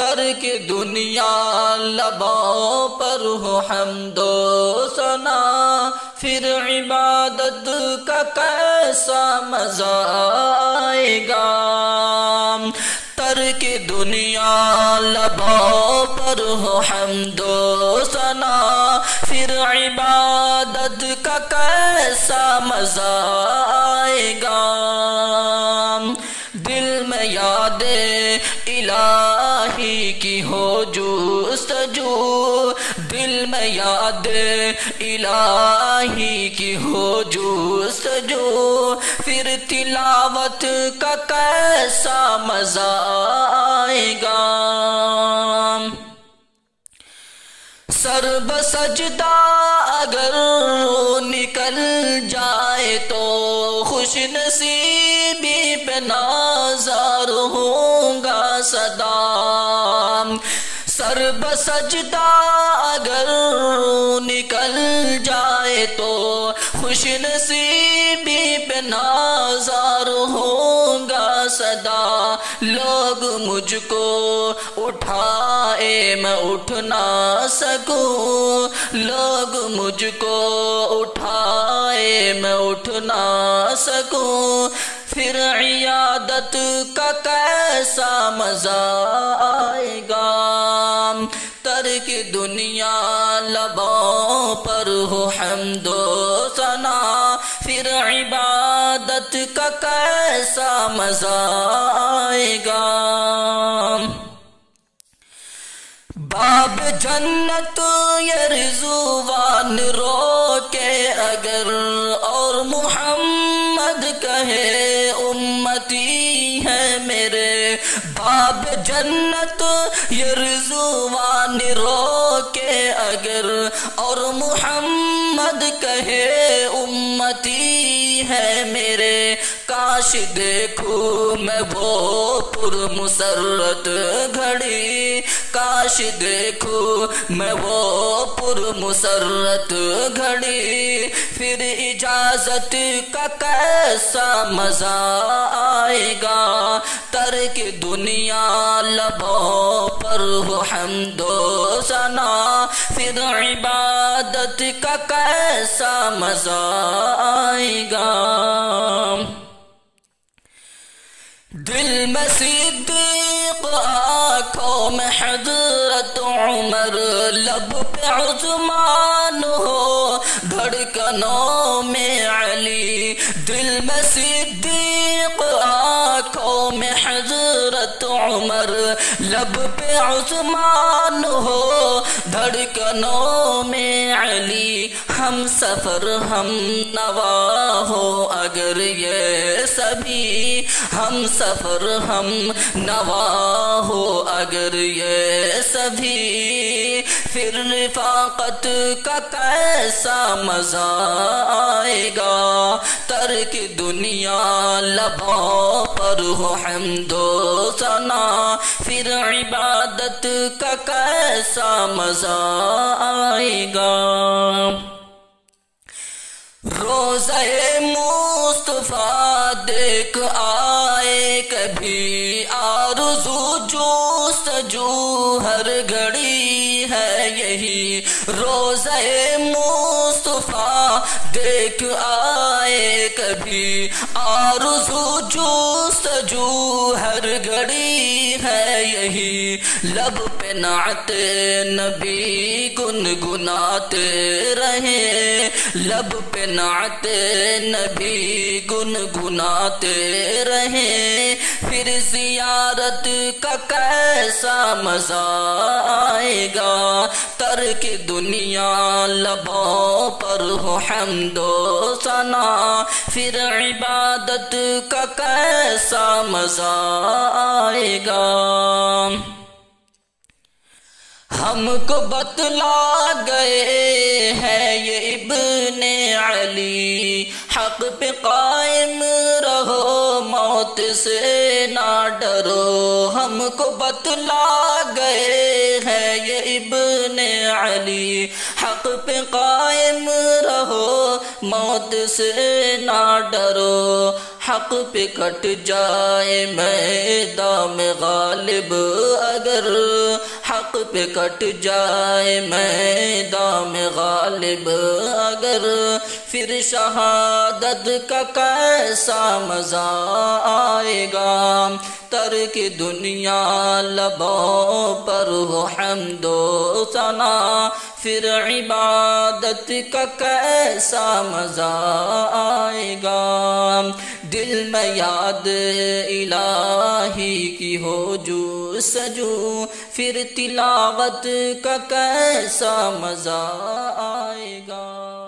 ترک دنیا لبوں پر ہو حمد و ثنا، پھر عبادت کا کیسا مزہ آئے گا۔ ترک دنیا لبوں پر ہو حمد و ثنا، پھر عبادت کا کیسا مزہ آئے گا۔ دل میں یاد الہی کی ہو جستجو، دل میں یاد الہی کی ہو جستجو، پھر تلاوت کا کیسا مزہ آئے گا۔ سر بسجدہ اگر نکل جائے تو خوش نصیبی پہ نازار ہوں گا سدا۔ سر بسجدہ اگر نکل جائے تو خوش نصیبی پہ نازار ہوں گا سدا۔ لوگ مجھ کو اٹھائے میں اٹھ نہ سکوں، لوگ مجھ کو اٹھائے میں اٹھ نہ سکوں، پھر عیادت کا کیسا مزہ آئے گا۔ ترک دنیا لبوں پر ہو حمد و ثنا، پھر عبادت کا کیسا مزہ آئے گا۔ باب جنت یہ رضوان روکے اگر، اور محمد کہے امتی ہے میرے، باب جنت یہ رضوان روکے اگر، اور محمد کہے امتی ہے میرے، کاش دیکھوں میں وہ پر مسرت گھڑی، کاش دیکھوں میں وہ پر مسرت گھڑی، پھر اجازت کا کیسا مزہ آئے گا۔ ترک دنیا لبوں پر ہو حمد و ثنا، پھر عبادت کا کیسا مزہ آئے گا۔ دل میں صدیق آنکھوں میں حضرت عمر، لب پہ عثمان ہو دھڑکنوں میں علی، دل میں صدیق آنکھوں میں حضرت عمر، لب پہ عثمان ہو دھڑکنوں میں علی، ہم سفر ہم نوا ہو اگر یہ سبھی، ہم سفر ہم نوا ہو اگر یہ سبھی، پھر رفاقت کا کیسا مزہ آئے گا۔ ترک دنیا لبوں پر ہو حمد و ثنا، پھر عبادت کا کیسا مزہ آئے گا۔ روضہ مصطفیٰ دیکھ آئے کبھی، آرزو جستجو ہر گھڑی ہے یہی، روضہ مصطفیٰ دیکھ آئے کبھی، آرزو جستجو ہر گھڑی ہے یہی، لب پہ نعت نبی گنگناتے رہیں، لب پہ نعت نبی گنگناتے رہیں، پھر زیارت کا کیسا مزہ آئے گا۔ ترک دنیا لبوں پر ہو حمد و ثنا، پھر عبادت کا کیسا مزہ آئے گا۔ ہم کو بتلا گئے ہیں یہ ابن علی، حق پہ قائم رہو موت سے نہ ڈرو، ہم کو بتلا گئے ہیں یہ ابن علی، حق پہ قائم رہو موت سے نہ ڈرو، حق پہ کٹ جائے میدان میں غالب اگر، حق پہ کٹ جائے میدان میں غالب اگر، پھر شہادت کا کیسا مزہ آئے گا، ترک دنیا لبوں پر ہو حمد و ثنا، پھر عبادت کا کیسا مزہ آئے گا، دل میں یاد الہی کی ہو جستجو، پھر تلاوت کا کیسا مزہ آئے گا۔